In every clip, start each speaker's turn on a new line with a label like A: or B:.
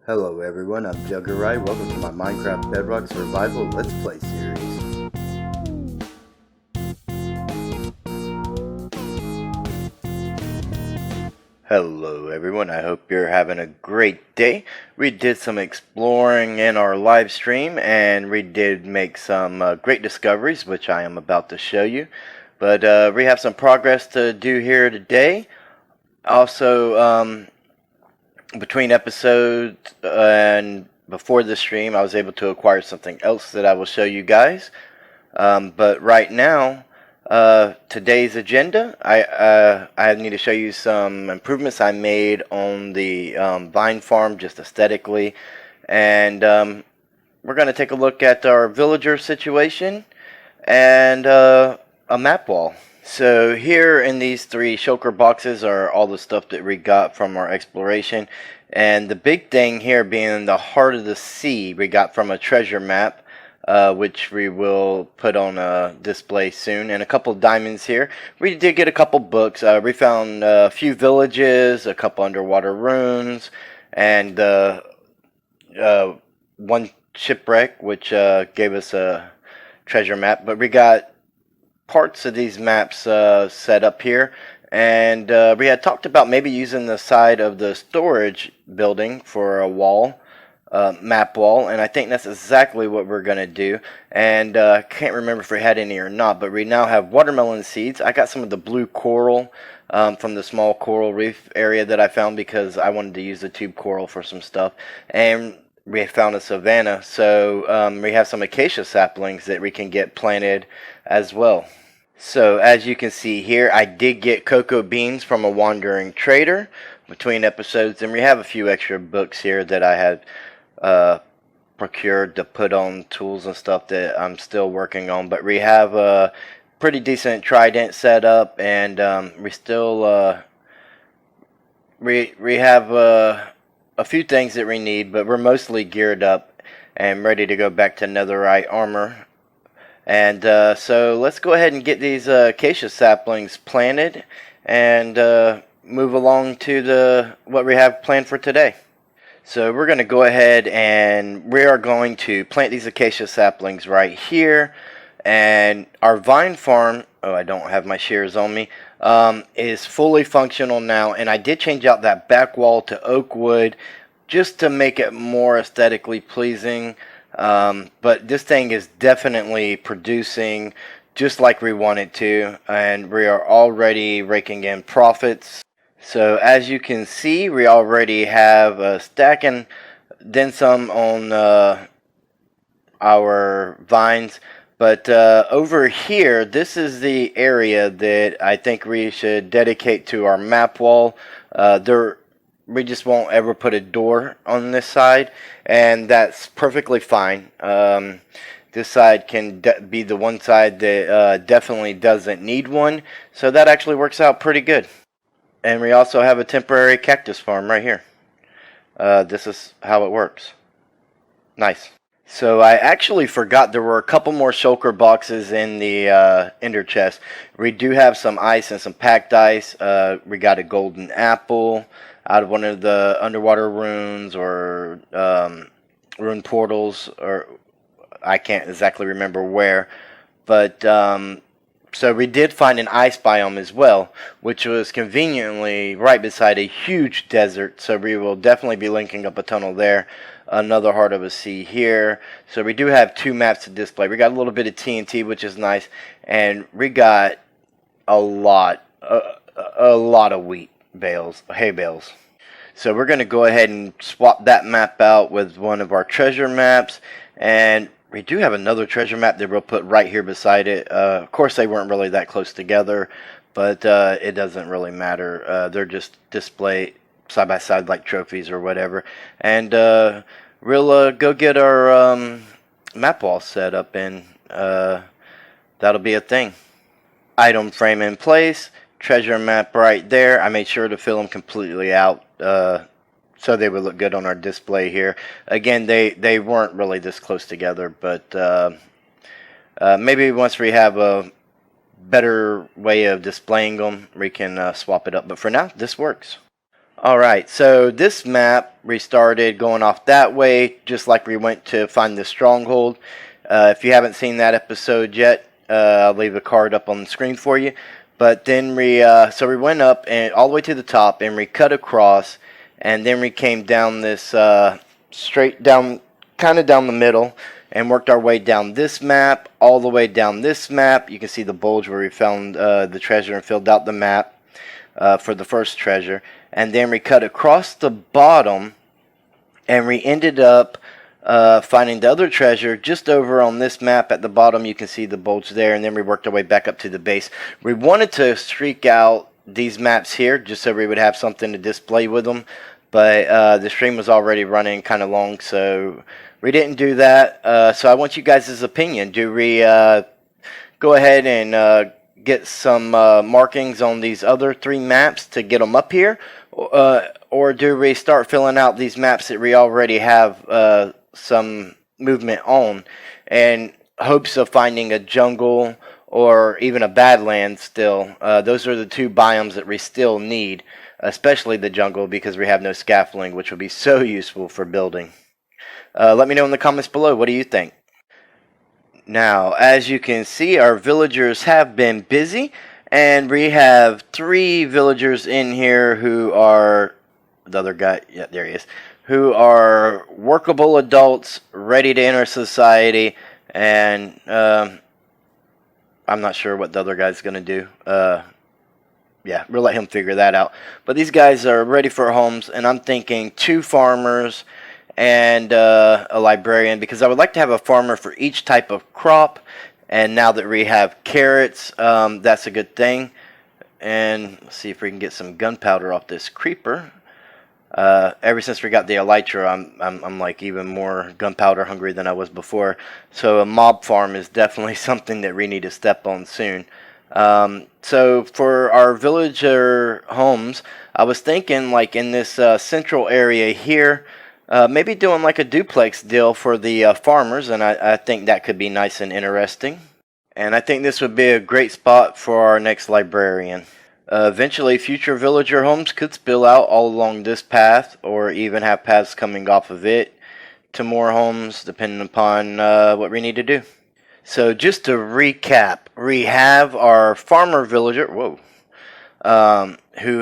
A: Hello everyone, I'm Juggerite. Welcome to my Minecraft Bedrock Survival Let's Play series. Hello everyone, I hope you're having a great day. We did some exploring in our live stream and we did make some great discoveries, which I am about to show you. But we have some progress to do here today. Also, between episodes and before the stream, I was able to acquire something else that I will show you guys. But right now, today's agenda, I need to show you some improvements I made on the vine farm, just aesthetically. And we're going to take a look at our villager situation and a map wall. So here in these three shulker boxes are all the stuff that we got from our exploration. And the big thing here being the heart of the sea we got from a treasure map, which we will put on a display soon. And a couple of diamonds here. We did get a couple books. We found a few villages, a couple underwater ruins, and one shipwreck, which gave us a treasure map. But we got parts of these maps set up here, and we had talked about maybe using the side of the storage building for a wall, map wall, and I think that's exactly what we're gonna do. And I can't remember if we had any or not, but we now have watermelon seeds. I got some of the blue coral from the small coral reef area that I found because I wanted to use the tube coral for some stuff, and we found a savanna, so we have some acacia saplings that we can get planted as well. So as you can see here, I did get cocoa beans from a wandering trader between episodes, and we have a few extra books here that I had procured to put on tools and stuff that I'm still working on. But we have a pretty decent trident set up, and we still we have a few things that we need, but we're mostly geared up and ready to go back to netherite armor. And so let's go ahead and get these acacia saplings planted and move along to what we have planned for today. So we're going to go ahead and we are going to plant these acacia saplings right here. And our vine farm, oh, I don't have my shears on me, is fully functional now. And I did change out that back wall to oak wood just to make it more aesthetically pleasing. But this thing is definitely producing just like we want it to, and we are already raking in profits. So as you can see, we already have a stack and then some on our vines. But over here, this is the area that I think we should dedicate to our map wall. We just won't ever put a door on this side, and that's perfectly fine. This side can be the one side that definitely doesn't need one, so that actually works out pretty good. And we also have a temporary cactus farm right here. This is how it works. Nice. So I actually forgot there were a couple more shulker boxes in the ender chest. We do have some ice and some packed ice. We got a golden apple out of one of the underwater ruins or rune portals, or I can't exactly remember where. But so we did find an ice biome as well, which was conveniently right beside a huge desert. So we will definitely be linking up a tunnel there. Another heart of a sea here. So we do have two maps to display. We got a little bit of TNT, which is nice, and we got a lot of wheat bales, hay bales. So we're going to go ahead and swap that map out with one of our treasure maps, and we do have another treasure map that we'll put right here beside it. Of course, they weren't really that close together, but it doesn't really matter. They're just displayed side by side like trophies or whatever. And we'll go get our map wall set up, and that'll be a thing. Item frame in place, treasure map right there. I made sure to fill them completely out so they would look good on our display here. Again, they weren't really this close together, but maybe once we have a better way of displaying them, we can swap it up. But for now, this works. Alright, so this map restarted going off that way, just like we went to find the stronghold. If you haven't seen that episode yet, I'll leave a card up on the screen for you. But then we went up and all the way to the top, and we cut across, and then we came down this straight down, kind of down the middle, and worked our way down this map, all the way down this map. You can see the bulge where we found the treasure and filled out the map for the first treasure. And then we cut across the bottom, and we ended up finding the other treasure just over on this map at the bottom. You can see the bulge there, and then we worked our way back up to the base. We wanted to streak out these maps here just so we would have something to display with them, but the stream was already running kind of long, so we didn't do that. So I want you guys' opinion. Do we go ahead and get some markings on these other 3 maps to get them up here, or do we start filling out these maps that we already have some movement on in hopes of finding a jungle or even a badland still? Those are the 2 biomes that we still need, especially the jungle, because we have no scaffolding, which will be so useful for building. Let me know in the comments below, what do you think? Now, as you can see, our villagers have been busy, and we have 3 villagers in here who are, the other guy, yeah, there he is, who are workable adults, ready to enter society, and I'm not sure what the other guy's going to do. Yeah, we'll let him figure that out. But these guys are ready for homes, and I'm thinking 2 farmers and a librarian, because I would like to have a farmer for each type of crop. And now that we have carrots, that's a good thing. And let's see if we can get some gunpowder off this creeper. Ever since we got the elytra, I'm like even more gunpowder hungry than I was before. So a mob farm is definitely something that we need to step on soon. So for our villager homes, I was thinking like in this central area here, maybe doing like a duplex deal for the farmers, and I think that could be nice and interesting. And I think this would be a great spot for our next librarian. Eventually, future villager homes could spill out all along this path, or even have paths coming off of it to more homes, depending upon what we need to do. So just to recap, we have our farmer villager, who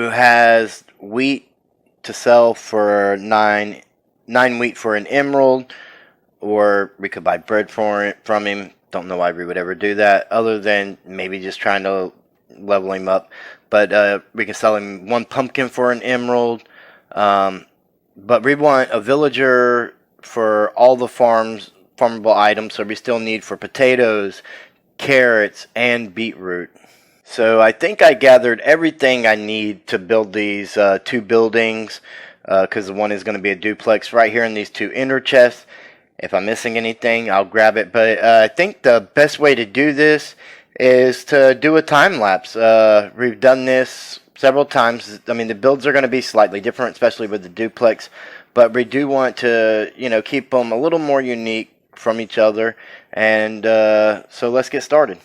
A: has wheat to sell for 9 wheat for an emerald, or we could buy bread from him. Don't know why we would ever do that, other than maybe just trying to level him up. But we can sell him 1 pumpkin for an emerald. But we want a villager for all the farmable items, so we still need for potatoes, carrots, and beetroot. So I think I gathered everything I need to build these 2 buildings, because the one is going to be a duplex right here in these 2 inner chests. If I'm missing anything, I'll grab it. But I think the best way to do this is to do a time lapse. We've done this several times. I mean, the builds are going to be slightly different, especially with the duplex. But we do want to, keep them a little more unique from each other. And so let's get started.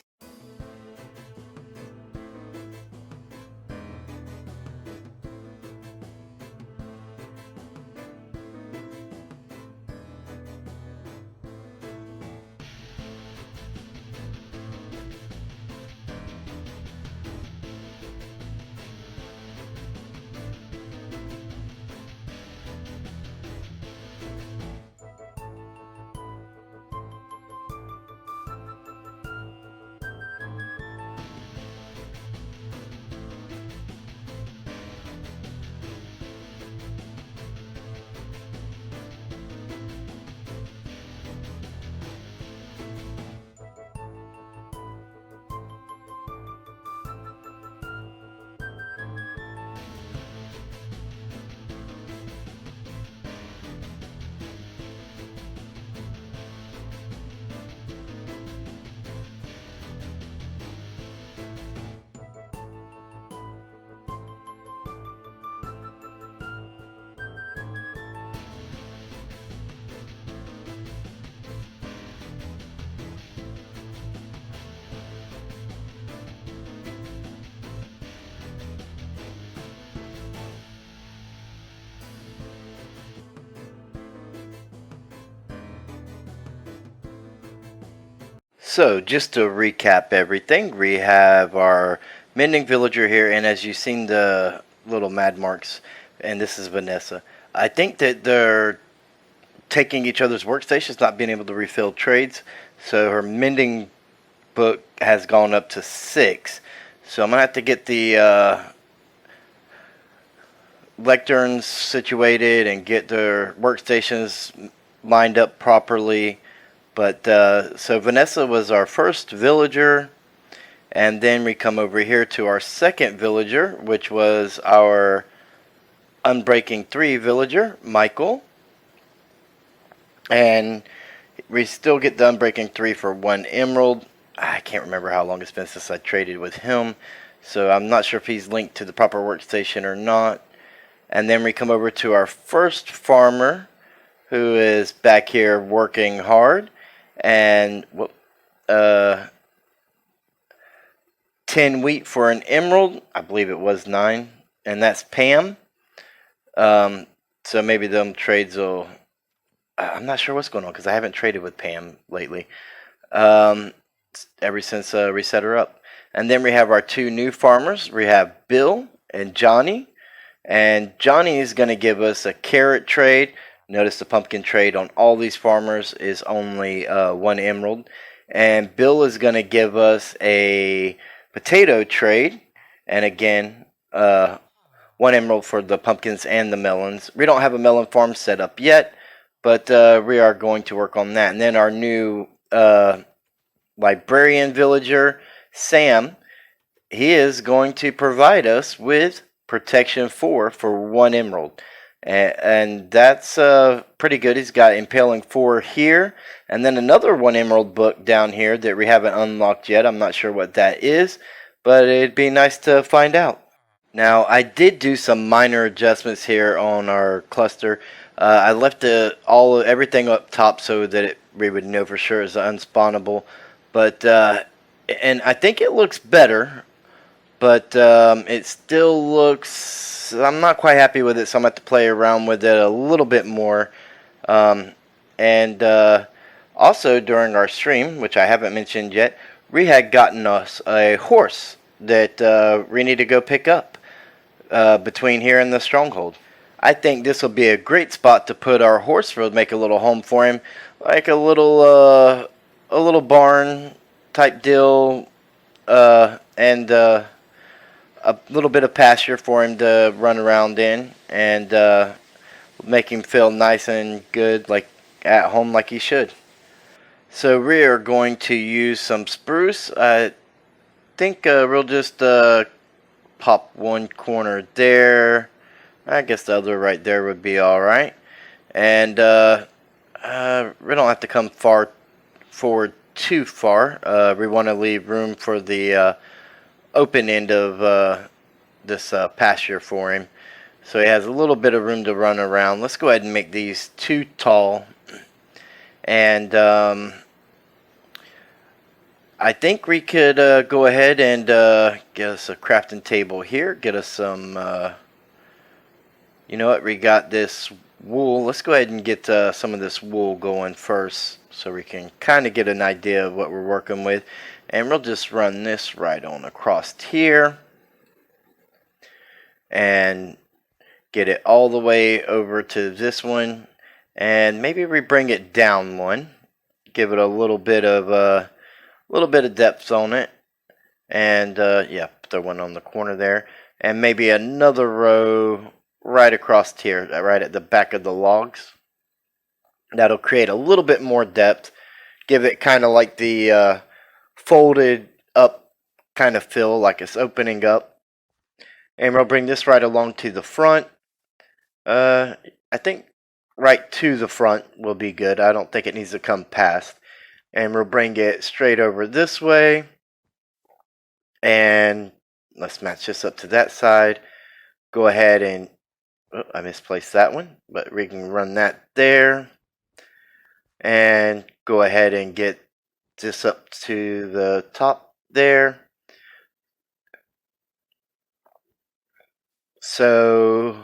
A: So, just to recap everything, we have our mending villager here, and as you've seen the little mad marks, and this is Vanessa. I think that they're taking each other's workstations, not being able to refill trades, so her mending book has gone up to 6. So I'm going to have to get the lecterns situated and get their workstations lined up properly. But so Vanessa was our first villager, and then we come over here to our second villager, which was our Unbreaking 3 villager, Michael. And we still get the Unbreaking 3 for 1 emerald. I can't remember how long it's been since I traded with him, so I'm not sure if he's linked to the proper workstation or not. And then we come over to our first farmer, who is back here working hard, and 10 wheat for an emerald. I believe it was 9, and that's Pam. So maybe them trades will. I'm not sure what's going on because I haven't traded with Pam lately. Ever since we set her up. And then we have our 2 new farmers. We have Bill and Johnny. And Johnny is going to give us a carrot trade. Notice the pumpkin trade on all these farmers is only 1 emerald. And Bill is going to give us a potato trade. And again, 1 emerald for the pumpkins and the melons. We don't have a melon farm set up yet, but we are going to work on that. And then our new librarian villager, Sam, he is going to provide us with protection 4 for 1 emerald. And that's pretty good. He's got impaling 4 here, and then another 1 emerald book down here that we haven't unlocked yet. I'm not sure what that is, but it'd be nice to find out. Now, I did do some minor adjustments here on our cluster. I left everything up top so that we would know for sure it's unspawnable. But and I think it looks better, but it still looks. I'm not quite happy with it, so I'm going to have to play around with it a little bit more. And also during our stream, which I haven't mentioned yet, we had gotten us a horse that we need to go pick up between here and the stronghold. I think this will be a great spot to put our horse. We'll make a little home for him, like a little barn type deal, and a little bit of pasture for him to run around in, and make him feel nice and good, like at home, like he should. So we are going to use some spruce. I think we'll just pop 1 corner there. I guess the other right there would be alright. And we don't have to come forward too far. We want to leave room for the open end of this pasture for him. So he has a little bit of room to run around. Let's go ahead and make these 2 tall. And I think we could go ahead and get us a crafting table here. Get us some, you know what, we got this wool. Let's go ahead and get some of this wool going first, so we can kind of get an idea of what we're working with. And we'll just run this right on across here. And get it all the way over to this one. And maybe we bring it down 1. Give it a little bit of depth on it, and yeah, throw 1 on the corner there, and maybe another row right across here, right at the back of the logs. That'll create a little bit more depth, give it kind of like the folded up kind of feel, like it's opening up. And we'll bring this right along to the front. I think right to the front will be good. I don't think it needs to come past. And we'll bring it straight over this way. And let's match this up to that side. Go ahead and, oh, I misplaced that one, but we can run that there. And go ahead and get this up to the top there. So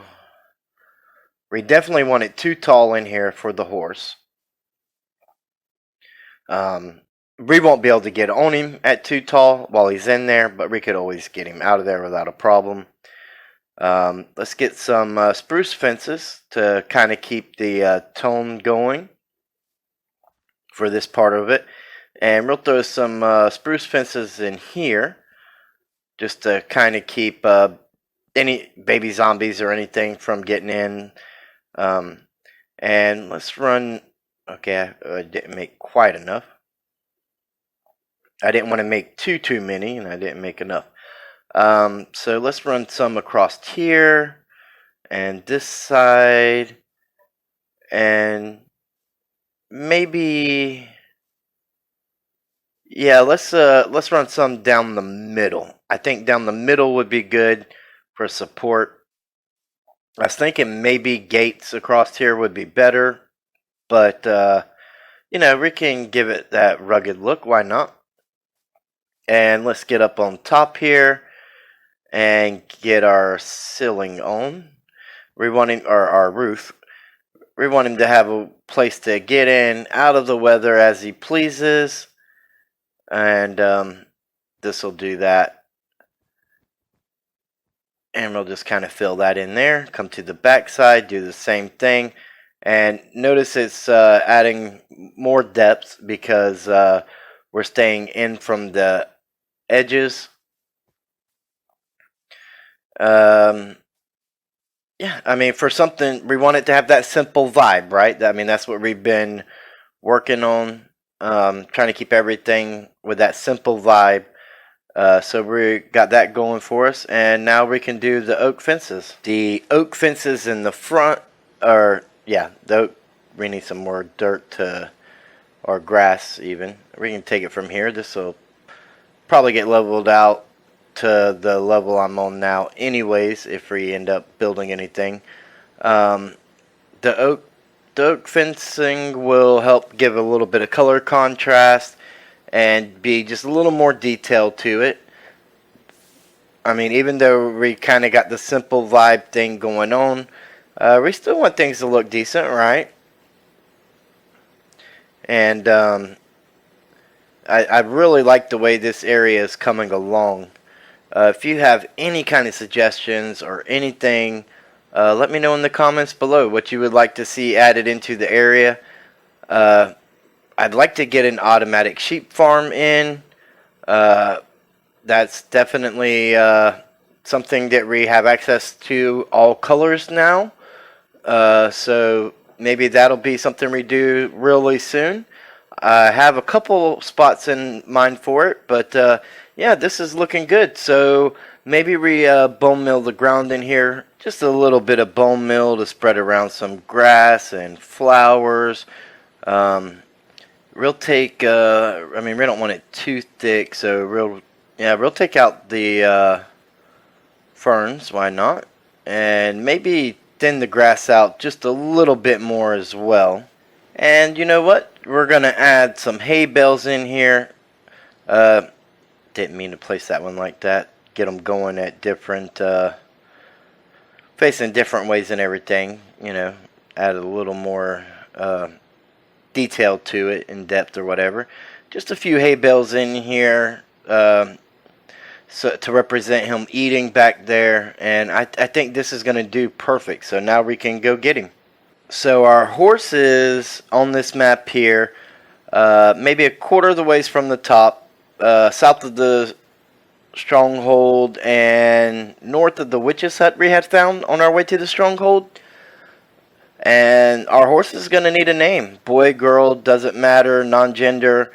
A: we definitely want it too tall in here for the horse. We won't be able to get on him at too tall while he's in there, but we could always get him out of there without a problem. Let's get some spruce fences to kind of keep the tone going for this part of it. And we'll throw some spruce fences in here just to kind of keep any baby zombies or anything from getting in. And let's run... Okay, I didn't make quite enough. I didn't want to make too many, and I didn't make enough. So let's run some across here, and this side, and maybe... Yeah, let's run some down the middle. I think down the middle would be good for support. I was thinking maybe gates across here would be better, but you know, we can give it that rugged look. Why not? And let's get up on top here and get our ceiling on. We want him, or our roof. We want him to have a place to get in, out of the weather as he pleases. And this will do that. And we'll just kind of fill that in there. Come to the back side, do the same thing. And notice it's adding more depth because we're staying in from the edges. Yeah, I mean, for something, we want it to have that simple vibe, right? I mean, that's what we've been working on. Trying to keep everything with that simple vibe. So we got that going for us, and now we can do the oak fences. The oak fences in the front, or yeah, the oak, we need some more dirt to, or grass even. We can take it from here. This will probably get leveled out to the level I'm on now anyways, if we end up building anything. The oak fencing will help give a little bit of color contrast and be just a little more detailed to it. I mean, even though we kind of got the simple vibe thing going on, we still want things to look decent, right? And I really like the way this area is coming along. If you have any kind of suggestions or anything, let me know in the comments below what you would like to see added into the area. I'd like to get an automatic sheep farm in. That's definitely something that we have access to all colors now. So maybe that'll be something we do really soon. I have a couple spots in mind for it, but yeah, this is looking good. So maybe we bone mill the ground in here. Just a little bit of bone meal to spread around some grass and flowers. We'll take, I mean, we don't want it too thick, so we'll take out the ferns, why not? And maybe thin the grass out just a little bit more as well. And you know what? We're going to add some hay bales in here. Didn't mean to place that one like that. Get them going at different, facing different ways and everything. You know, add a little more detail to it, in depth or whatever. Just a few hay bales in here so to represent him eating back there. And I think this is going to do perfect. So now we can go get him. So our horse is on this map here, maybe a quarter of the ways from the top, south of the stronghold and north of the witch's hut we had found on our way to the stronghold. And our horse is going to need a name. Boy, girl, doesn't matter, non-gender.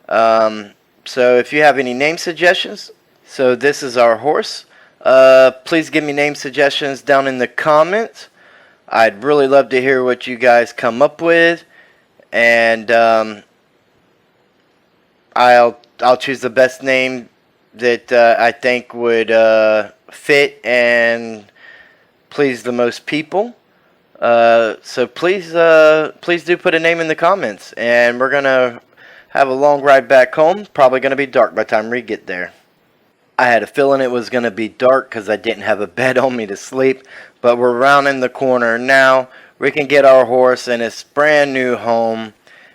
A: So if you have any name suggestions, so this is our horse. Please give me name suggestions down in the comments. I'd really love to hear what you guys come up with, and I'll choose the best name that I think would fit and please the most people. So please do put a name in the comments, and we're gonna have a long ride back home. Probably gonna be dark by the time we get there. I had a feeling it was going to be dark because I didn't have a bed on me to sleep. But we're rounding the corner now. We can get our horse in its brand new home.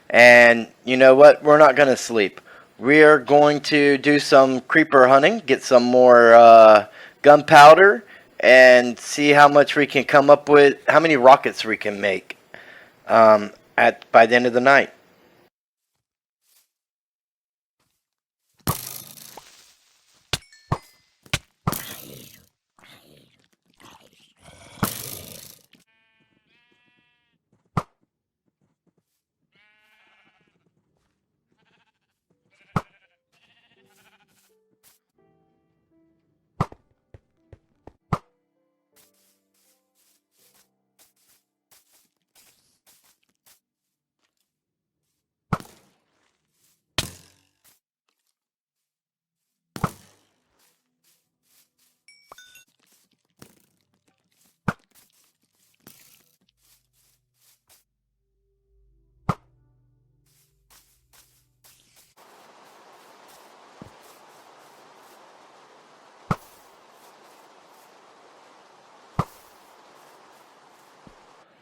A: And you know what? We're not going to sleep. we are going to do some creeper hunting, get some more gunpowder, and see how much we can come up with, how many rockets we can make by the end of the night.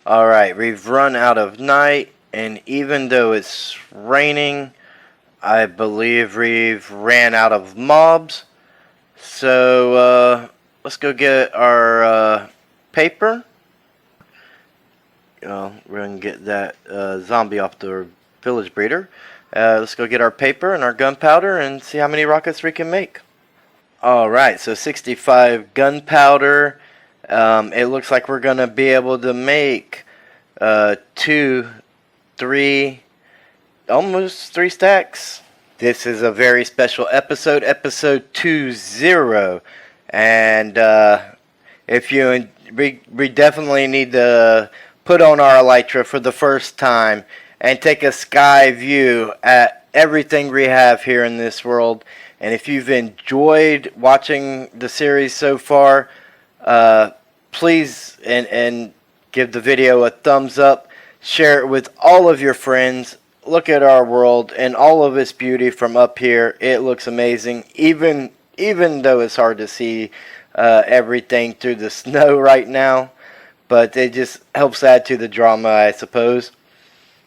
A: Alright, we've run out of night, and even though it's raining, I believe we've ran out of mobs. So, let's go get our paper. We're going to get that zombie off the village breeder. Let's go get our paper and our gunpowder and see how many rockets we can make. Alright, so 65 gunpowder. It looks like we're going to be able to make 2, 3, almost 3 stacks. This is a very special episode, episode 20. And if you, we definitely need to put on our elytra for the first time and take a sky view at everything we have here in this world. And if you've enjoyed watching the series so far, please and give the video a thumbs up, share it with all of your friends. Look at our world and all of its beauty from up here. It looks amazing, even though it's hard to see everything through the snow right now. But it just helps add to the drama, I suppose.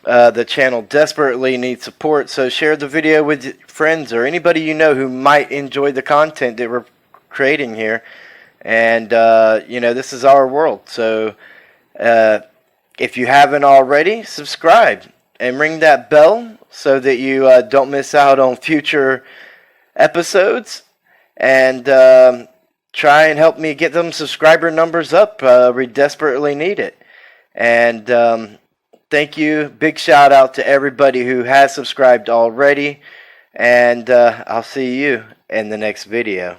A: The channel desperately needs support, so share the video with friends or anybody you know who might enjoy the content that we're creating here. And you know, this is our world, so if you haven't already, subscribe and ring that bell so that you don't miss out on future episodes. And try and help me get them subscriber numbers up. We desperately need it. And thank you. Big shout out to everybody who has subscribed already. And I'll see you in the next video.